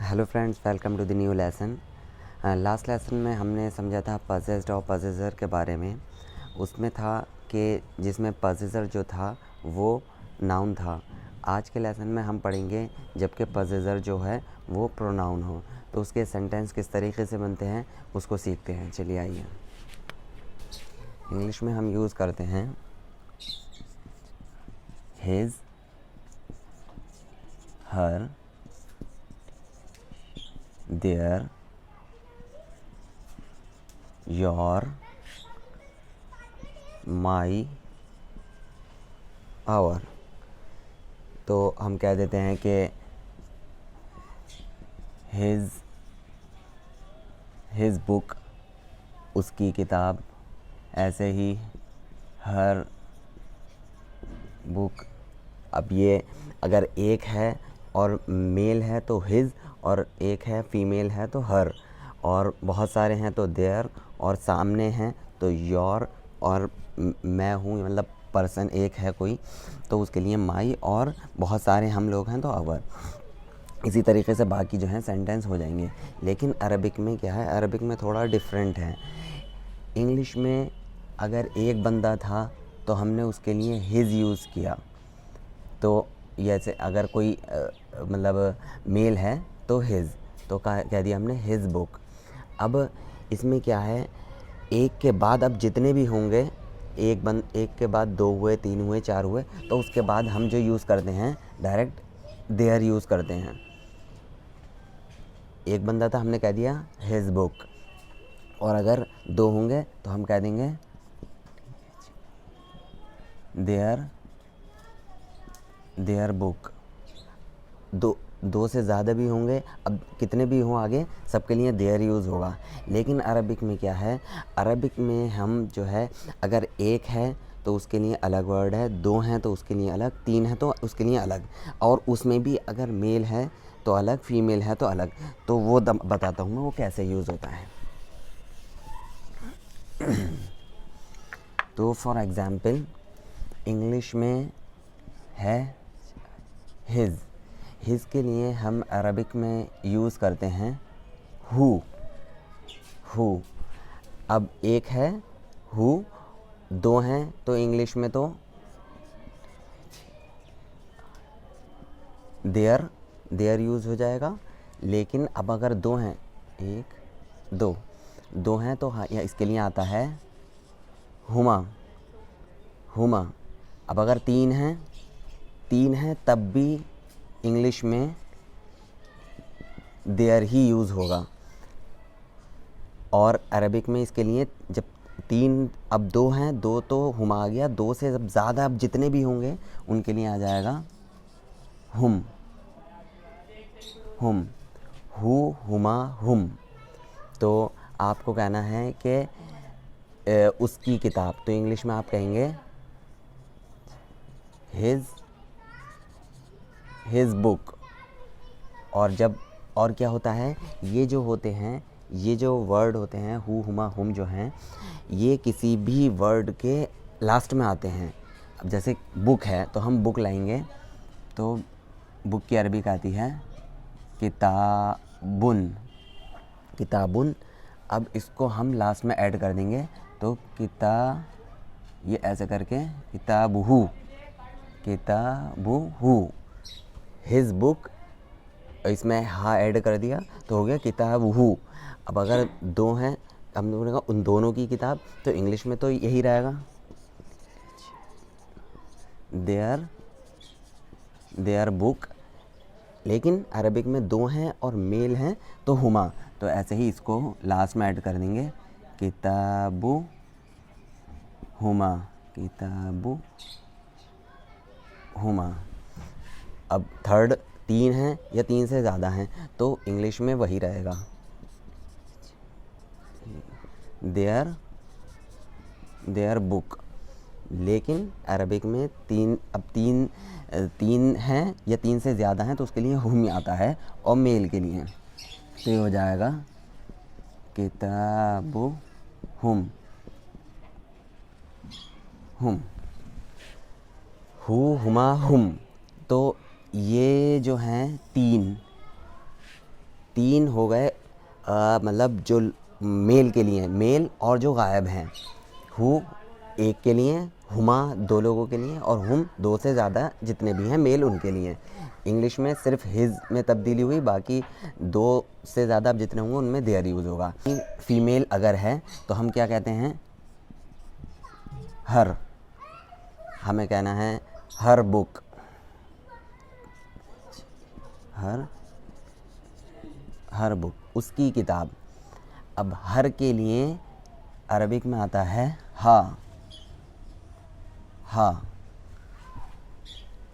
Hello friends, welcome to the new lesson. Last lesson में हमने समझा था पजेस्ड और पजेसर के बारे में। उसमें था कि जिसमें पजेसर जो था वो नाउन था। आज के लेसन में हम पढ़ेंगे जबकि पजेसर जो है वो प्रोनाउन हो, तो उसके सेंटेंस किस तरीके से बनते हैं उसको सीखते हैं। चलिए आइए। इंग्लिश में हम यूज़ करते हैं his, her, their, your, my, our. तो हम कह देते हैं कि हिज बुक, उसकी किताब। ऐसे ही हर बुक। अब ये अगर एक है और मेल है तो हिज, और एक है फीमेल है तो हर, और बहुत सारे हैं तो देयर, और सामने हैं तो योर, और मैं हूँ मतलब पर्सन एक है कोई तो उसके लिए माई, और बहुत सारे हम लोग हैं तो आवर। इसी तरीके से बाकी जो हैं सेंटेंस हो जाएंगे। लेकिन अरबिक में क्या है, अरबिक में थोड़ा डिफरेंट है। इंग्लिश में अगर एक बंदा था तो हमने उसके लिए हिज यूज़ किया। तो जैसे अगर कोई मतलब मेल है तो हिज, तो कह दिया हमने हिज बुक। अब इसमें क्या है, एक के बाद अब जितने भी होंगे, एक के बाद दो हुए, तीन हुए, चार हुए, तो उसके बाद हम जो यूज़ करते हैं डायरेक्ट देयर यूज़ करते हैं। एक बंदा था, हमने कह दिया हिज बुक, और अगर दो होंगे तो हम कह देंगे देयर बुक। दो से ज़्यादा भी होंगे, अब कितने भी हों आगे, सबके लिए देयर यूज़ होगा। लेकिन अरबिक में क्या है, अरबिक में हम जो है अगर एक है तो उसके लिए अलग वर्ड है, दो हैं तो उसके लिए अलग, तीन है तो उसके लिए अलग, और उसमें भी अगर मेल है तो अलग, फीमेल है तो अलग। तो वो बताता हूँ मैं वो कैसे यूज़ होता है। तो फॉर एग्ज़ाम्पल इंग्लिश में है हिज के लिए हम अरबिक में यूज़ करते हैं हु। अब एक है हु, दो हैं तो इंग्लिश में तो देयर यूज़ हो जाएगा। लेकिन अब अगर दो हैं, एक दो हैं तो हाँ, या इसके लिए आता है हुमा। अब अगर तीन हैं तब भी इंग्लिश में देयर ही यूज़ होगा। और अरबिक में इसके लिए जब तीन, अब दो हैं, दो तो हुमा आ गया, दो से जब ज़्यादा अब जितने भी होंगे उनके लिए आ जाएगा हुम हु, हुमा, हुम। तो आपको कहना है कि उसकी किताब, तो इंग्लिश में आप कहेंगे हिज बुक। और क्या होता है, ये जो होते हैं, ये जो वर्ड होते हैं हु, हुमा, हुम जो हैं, ये किसी भी वर्ड के लास्ट में आते हैं। अब जैसे बुक है तो हम बुक लाएंगे, तो बुक की अरबी का आती है किताबुन। अब इसको हम लास्ट में ऐड कर देंगे तो ये ऐसे करके किताबुहु हिज बुक, इसमें हा ऐड कर दिया तो हो गया किताबुहु। अब अगर दो हैं, हम लोगों ने कहा उन दोनों की किताब, तो इंग्लिश में तो यही रहेगा देयर बुक। लेकिन अरबिक में दो हैं और मेल हैं तो हुमा, तो ऐसे ही इसको लास्ट में ऐड कर देंगे किताबु हुमा। अब थर्ड, तीन हैं या तीन से ज़्यादा हैं तो इंग्लिश में वही रहेगा देयर बुक। लेकिन अरबिक में तीन हैं या तीन से ज़्यादा हैं तो उसके लिए हुम आता है, और मेल के लिए तो ये हो जाएगा किताबु हुम हु, हुमा, हुम। तो ये जो हैं तीन, 3 हो गए मतलब जो मेल के लिए, मेल और जो गायब हैं। हु एक के लिए, हुमा 2 लोगों के लिए, और हुम 2 से ज़्यादा जितने भी हैं मेल उनके लिए। इंग्लिश में सिर्फ हिज में तब्दीली हुई, बाकी 2 से ज़्यादा जितने होंगे उनमें देयर यूज़ होगा। फीमेल अगर है तो हम क्या कहते हैं, हर। हमें कहना है हर बुक, हर बुक, उसकी किताब। अब हर के लिए अरबिक में आता है हा, हा।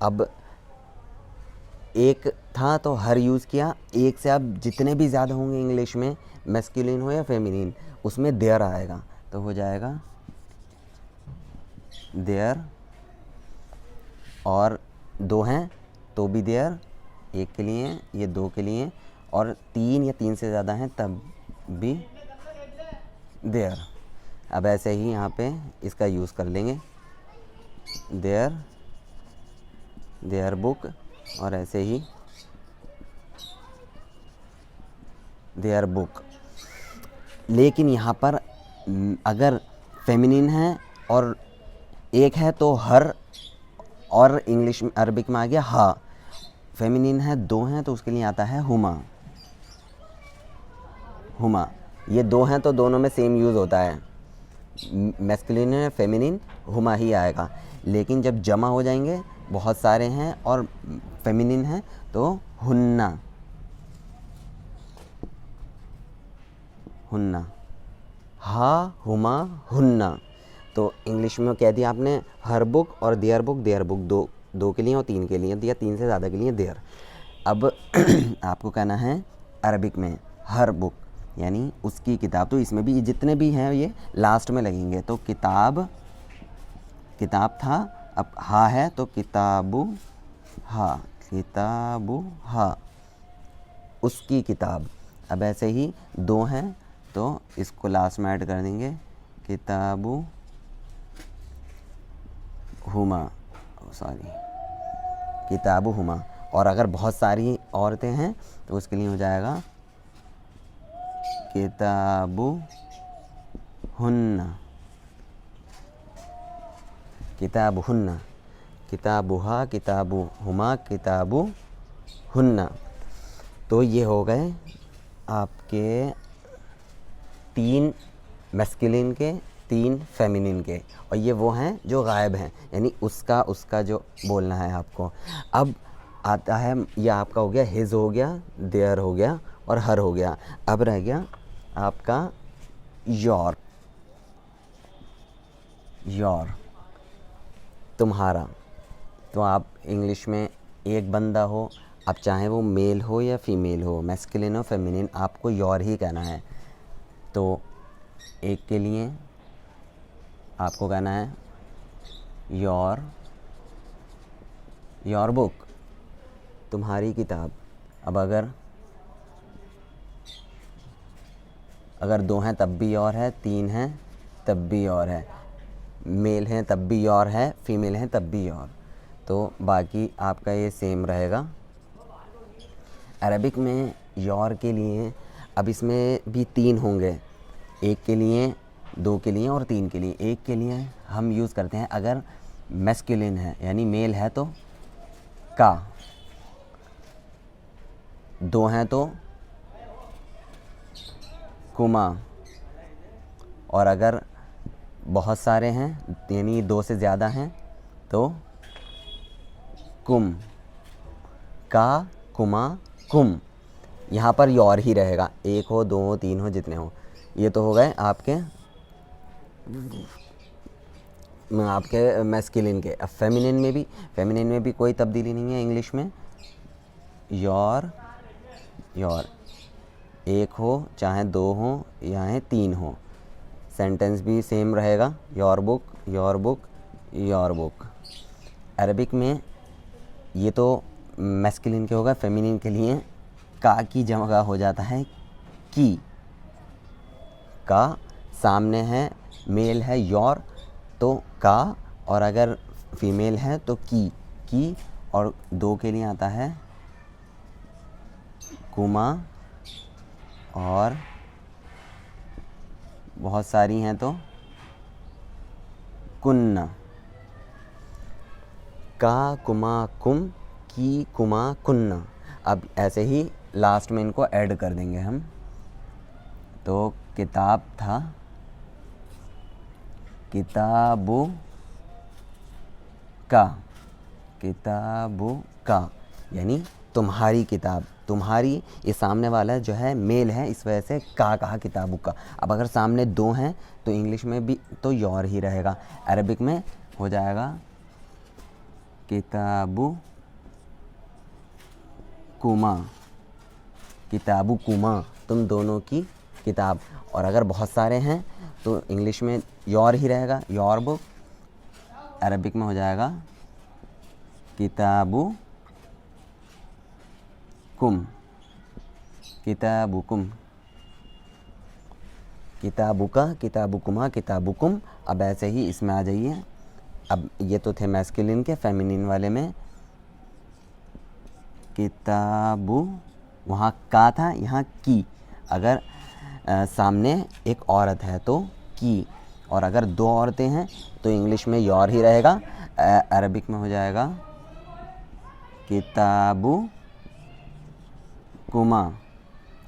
अब एक था तो हर यूज़ किया, एक से अब जितने भी ज़्यादा होंगे इंग्लिश में, मैस्कुलिन हो या फेमिनिन, उसमें देयर आएगा, तो हो जाएगा देयर। और 2 हैं तो भी देयर, एक के लिए, ये 2 के लिए, और 3 या 3 से ज़्यादा हैं तब भी देयर। अब ऐसे ही यहाँ पे इसका यूज़ कर लेंगे, देयर, देयर बुक, और ऐसे ही देयर बुक। लेकिन यहाँ पर अगर फेमिनिन है और एक है तो हर, और इंग्लिश में अरबिक में आ गया हा। फेमिनिन है 2 हैं तो उसके लिए आता है हुमा, हुमा। ये 2 हैं तो दोनों में सेम यूज़ होता है, मैस्कुलिन है फेमिनिन, हुमा ही आएगा। लेकिन जब जमा हो जाएंगे, बहुत सारे हैं और फेमिनिन है, तो हुन्ना, हुन्ना, हा, हुमा, हुन्ना। तो इंग्लिश में कह दिया आपने हर बुक और देयर बुक, देयर बुक 2 के लिए और 3 के लिए दिया, 3 से ज़्यादा के लिए देयर। अब आपको कहना है अरबिक में हर बुक, यानी उसकी किताब। तो इसमें भी जितने भी हैं ये लास्ट में लगेंगे। तो किताब, किताब था, अब हा है तो किताबु हा, किताबु हा, उसकी किताब। अब ऐसे ही 2 हैं तो इसको लास्ट में ऐड कर देंगे, किताबु हुमा, सॉरी, किताबु हुमा। और अगर बहुत सारी औरतें हैं तो उसके लिए हो जाएगा किताबु हुन्ना, किताबु हुन्ना, किताबुहा, किताबु हुमा, किताबु हुन्ना। तो ये हो गए आपके 3 मैस्कुलिन के, 3 फेमिनिन के, और ये वो हैं जो गायब हैं, यानी उसका, उसका जो बोलना है आपको। अब आता है, ये आपका हो गया हिज, हो गया देयर, हो गया और हर हो गया। अब रह गया आपका योर, योर, तुम्हारा। तो आप इंग्लिश में एक बंदा हो, अब चाहे वो मेल हो या फीमेल हो, मैस्कुलिन हो फेमिनिन, आपको योर ही कहना है। तो एक के लिए आपको कहना है योर, योर बुक, तुम्हारी किताब। अब अगर 2 हैं तब भी योर है, 3 हैं तब भी योर है, मेल हैं तब भी योर है, फीमेल हैं तब भी योर। तो बाकी आपका ये सेम रहेगा। अरबिक में योर के लिए अब इसमें भी 3 होंगे, एक के लिए, 2 के लिए और 3 के लिए। एक के लिए हम यूज़ करते हैं अगर मैस्कुलिन है यानी मेल है तो का, 2 हैं तो कुमा, और अगर बहुत सारे हैं यानी 2 से ज़्यादा हैं तो कुम, का, कुमा, कुम। यहाँ पर योर ही रहेगा, 1 हो, 2 हो, 3 हो, जितने हो। ये तो हो गए आपके मैस्कुलिन के। अब फेमिनिन में भी कोई तब्दीली नहीं है इंग्लिश में, योर, योर, 1 हो चाहे 2 हो या 3 हो, सेंटेंस भी सेम रहेगा, your book, your book, your book. Arabic में ये तो मैस्कुलिन के होगा, फेमिनिन के लिए का की जगह हो जाता है की, का सामने है, मेल है योर तो का, और अगर फीमेल है तो की, और 2 के लिए आता है कुमा, और बहुत सारी हैं तो कुन्ना। का कुमा कुम, की कुमा कुन्ना। अब ऐसे ही लास्ट में इनको ऐड कर देंगे हम। तो किताब था, किताबु का, किताबु का, यानी तुम्हारी किताब। तुम्हारी ये सामने वाला जो है मेल है, इस वजह से का कहा, किताबु का। अब अगर सामने दो हैं तो इंग्लिश में भी तो योर ही रहेगा, अरबिक में हो जाएगा किताबु कुमा, किताबु कुमा, तुम दोनों की किताब। और अगर बहुत सारे हैं तो इंग्लिश में योर ही रहेगा, योर बुक। अरबिक में हो जाएगा किताबु कुम, किताबुकुम, किताबुका, किताबुकुमा, किताबुकुम। अब ऐसे ही इसमें आ जाइए। अब ये तो थे मैस्कुलिन के, फेमिनिन वाले में किताबु, वहाँ का था, यहाँ की। अगर सामने एक औरत है तो की, और अगर दो औरतें हैं तो इंग्लिश में योर ही रहेगा, अरबिक में हो जाएगा किताबु कुमा,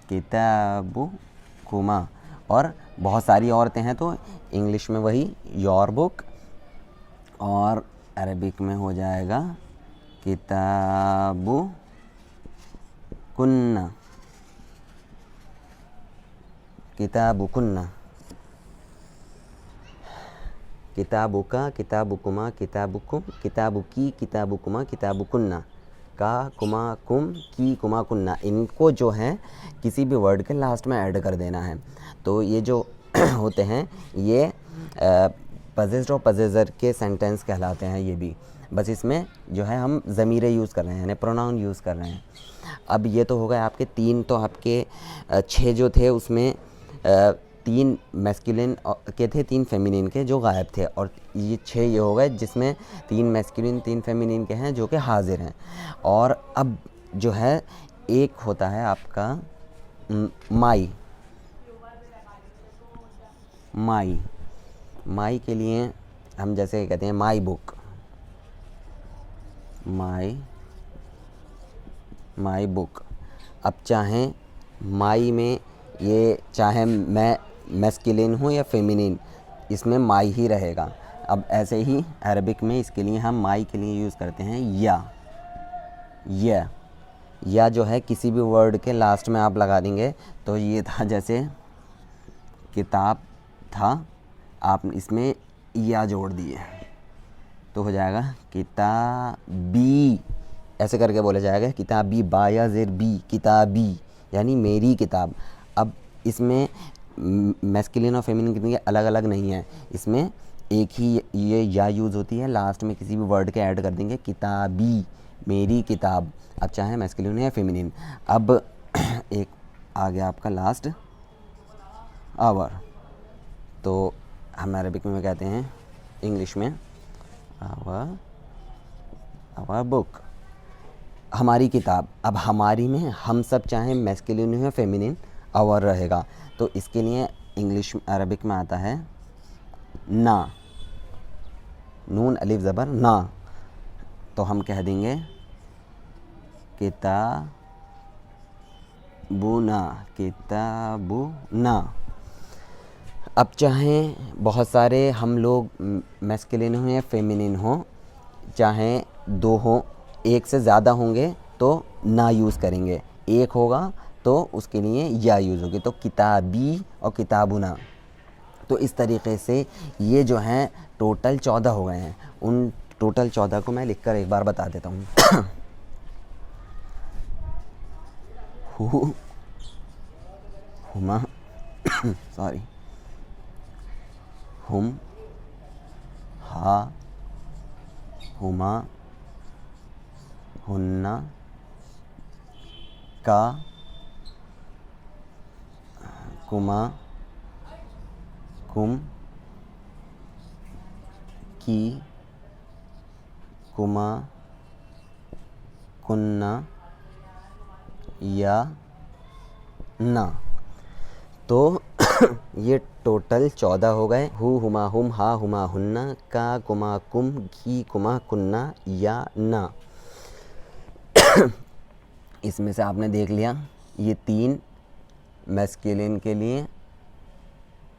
किताबु कुमा। और बहुत सारी औरतें हैं तो इंग्लिश में वही योर बुक, और अरबिक में हो जाएगा किताबु कुन्ना, किताबु कुन्ना। किताबुका, किताबुकुमा, किताबुकुम, किताबुकी, किताबुकुमा, किताबुकुन्ना। का कुमा कुम, की कुमा कुन्ना। इनको जो है किसी भी वर्ड के लास्ट में ऐड कर देना है। तो ये जो होते हैं ये पजेस्ड और पजेजर के सेंटेंस कहलाते हैं ये भी। बस इसमें जो है हम ज़मीरे यूज़ कर रहे हैं, यानी प्रोनाउन यूज़ कर रहे हैं। अब ये तो हो गए आपके तीन, तो आपके छः जो थे उसमें तीन मैस्कुलिन के थे, तीन फेमिनिन के जो गायब थे, और ये छः ये हो गए जिसमें तीन मैस्कुलिन तीन फेमिनिन के हैं जो कि हाजिर हैं। और अब जो है एक होता है आपका माई, माई। माई के लिए हम जैसे कहते हैं my book, my, my book. अब चाहें माई में ये चाहे मैं मैस्कुलिन हूँ या फेमिनिन, इसमें माई ही रहेगा। अब ऐसे ही अरबिक में इसके लिए हम माई के लिए यूज़ करते हैं या जो है किसी भी वर्ड के लास्ट में आप लगा देंगे। तो ये था जैसे किताब था, आप इसमें या जोड़ दिए तो हो जाएगा किताबी, ऐसे करके बोला जाएगा किताबी, बा या ज़ेर बी, किताबी यानी मेरी किताब। अब इसमें मैस्कुलिन और फेमिनिन कितनी अलग अलग नहीं है, इसमें एक ही ये या यूज़ होती है, लास्ट में किसी भी वर्ड के ऐड कर देंगे किताबी, मेरी किताब। अब चाहे मैस्कुलिन या फेमिनिन। अब एक आ गया आपका लास्ट आवर, तो हम अरबिक में कहते हैं इंग्लिश में आवर बुक, हमारी किताब। अब हमारी में हम सब चाहे मैस्कुलिन हो या फेमिनिन, आवर रहेगा। तो इसके लिए इंग्लिश अरबिक में आता है ना, नून अलिफ ज़बर ना। तो हम कह देंगे किताबुना, किताबुना। अब चाहे बहुत सारे हम लोग मैस्कुलिन हो या फेमिनिन हो, चाहे दो हो, एक से ज़्यादा होंगे तो ना यूज़ करेंगे, एक होगा तो उसके लिए या यूज़ होगी। तो किताबी और किताबुना। तो इस तरीक़े से ये जो हैं टोटल 14 हो गए हैं। उन टोटल 14 को मैं लिखकर एक बार बता देता हूँ। हुमा सॉरी, हुम, हा, हुमा, हुन्ना, का, कुमा, कुम, की, कुमा, कुन्ना, या ना। तो ये टोटल 14 हो गए। हु हुमा हुम हा हुमा हुन्ना का कुमा कुम की कुमा कुन्ना या ना। इसमें से आपने देख लिया ये 3 मैस्कुलिन के लिए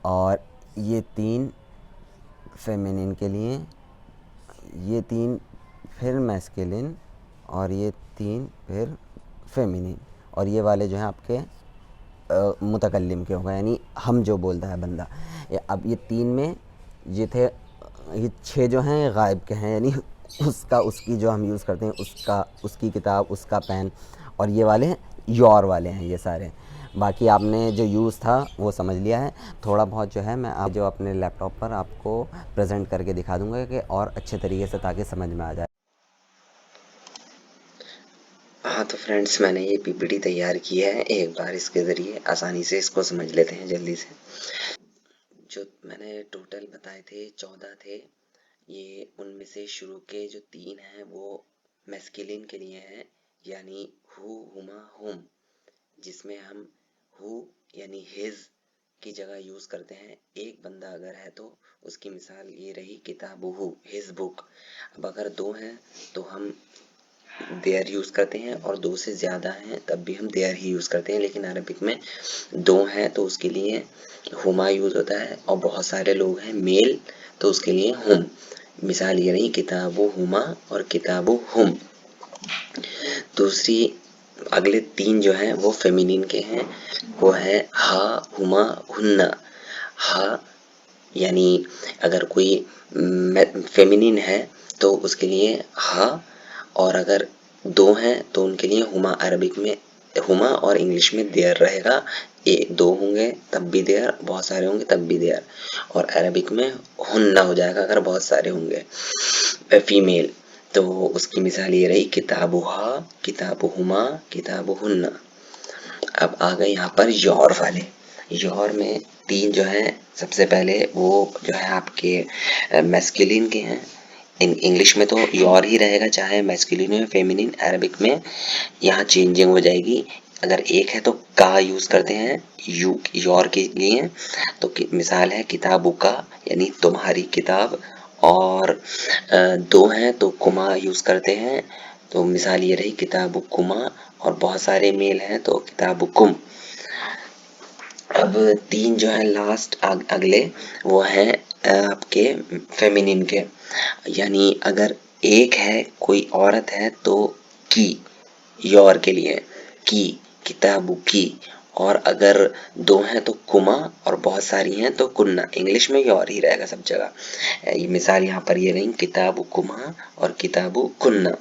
और ये 3 फेमिनिन के लिए, ये 3 फिर मैस्कुलिन और ये 3 फिर फेमिनिन, और ये वाले जो हैं आपके मुतकल्लिम के हो गए, यानी हम जो बोलता है बंदा। अब ये 3 में ये थे, ये 6 जो हैं गायब के हैं, यानी उसका उसकी जो हम यूज़ करते हैं, उसका उसकी किताब उसका पेन, और ये वाले योर वाले हैं ये सारे। बाकी आपने जो यूज़ था वो समझ लिया है। थोड़ा बहुत जो है मैं आप जो अपने लैपटॉप पर आपको प्रेजेंट करके दिखा दूंगा कि और अच्छे तरीके से, ताकि समझ में आ जाए। हाँ तो फ्रेंड्स, मैंने ये पीपीटी तैयार की है, एक बार इसके ज़रिए आसानी से इसको समझ लेते हैं जल्दी से। जो मैंने टोटल बताए थे 14 थे, ये उनमें से शुरू के जो 3 हैं वो मैस्कुलिन के लिए हैं, यानी हु हुमा हुम, जिसमें हम हु यानी हिज की जगह यूज़ करते हैं। एक बंदा अगर है तो उसकी मिसाल ये रही किताबुहु, हिज बुक। अब अगर 2 हैं तो हम देयर यूज़ करते हैं, और 2 से ज़्यादा हैं तब भी हम देयर ही यूज़ करते हैं। लेकिन अरबिक में 2 हैं तो उसके लिए हुमा यूज़ होता है, और बहुत सारे लोग हैं मेल तो उसके लिए हुम। मिसाल ये रही किताबु हुमा और किताबु हुम। दूसरी अगले 3 जो हैं वो फेमिनिन के हैं, वो है हा हुमा हुन्ना। हा यानी अगर कोई फेमिनिन है तो उसके लिए हा, और अगर 2 हैं तो उनके लिए हुमा। अरबिक में हुमा और इंग्लिश में देयर रहेगा। 2 होंगे तब भी देयर, बहुत सारे होंगे तब भी देयर। और अरबिक में हुन्ना हो जाएगा अगर बहुत सारे होंगे फीमेल। तो उसकी मिसाल ये रही किताबुहा, किताबुहुमा, किताबुहुन्ना। अब आ गए यहाँ पर योर वाले। योर में 3 जो हैं, सबसे पहले वो जो है आपके मैस्कुलिन के हैं। इंग्लिश में तो योर ही रहेगा, चाहे मैस्कुलिन हो या फेमिनिन। अरबिक में यहाँ चेंजिंग हो जाएगी। अगर एक है तो का यूज़ करते हैं यू योर के लिए। तो मिसाल है किताबु का, यानी तुम्हारी किताब। और 2 हैं तो कुमा यूज़ करते हैं, तो मिसाल ये रही किताबु कुमा। और बहुत सारे मेल हैं तो किताबु कुम। अब 3 जो है लास्ट अगले, वो हैं आपके फेमिनिन के, यानी अगर एक है कोई औरत है तो की, योर के लिए की, किताबु की। और अगर 2 हैं तो कुमा, और बहुत सारी हैं तो कुन्ना। इंग्लिश में योर ही रहेगा सब जगह। ये मिसाल यहाँ पर ये रही किताबु कुमा और किताबु कुन्ना।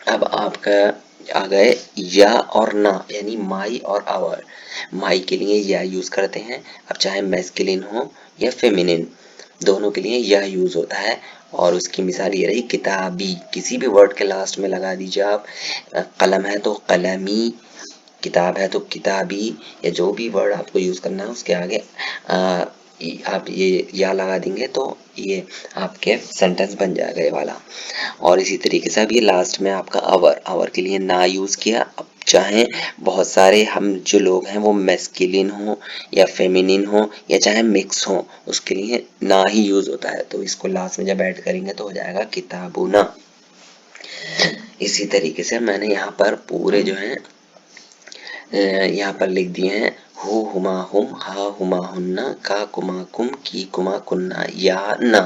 अब आपका आ गए या और ना, यानी माई और आवर। माई के लिए या यूज करते हैं, अब चाहे मैस्कुलिन हो या फेमिनिन, दोनों के लिए या यूज होता है। और उसकी मिसाल ये रही किताबी, किसी भी वर्ड के लास्ट में लगा दीजिए आप। कलम है तो कलमी, किताब है तो किताबी, या जो भी वर्ड आपको यूज करना है उसके आगे आप ये या लगा देंगे तो ये आपके सेंटेंस बन जाएगा ये वाला। और इसी तरीके से अब ये लास्ट में आपका आवर, आवर के लिए ना यूज किया। अब चाहे बहुत सारे हम जो लोग हैं वो मैस्कुलिन हो या फेमिनिन हो या चाहे मिक्स हो, उसके लिए ना ही यूज होता है। तो इसको लास्ट में जब ऐड करेंगे तो हो जाएगा किताबुना। इसी तरीके से मैंने यहाँ पर पूरे जो है यहाँ पर लिख दिए हैं हु हुमा हुम हा हुमा हुन्ना का कुमा कुम की कुमा कुन्ना या ना।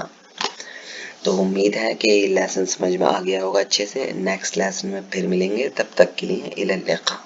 तो उम्मीद है कि ये लेसन समझ में आ गया होगा अच्छे से। नेक्स्ट लेसन में फिर मिलेंगे, तब तक के लिए इला लिक़ा।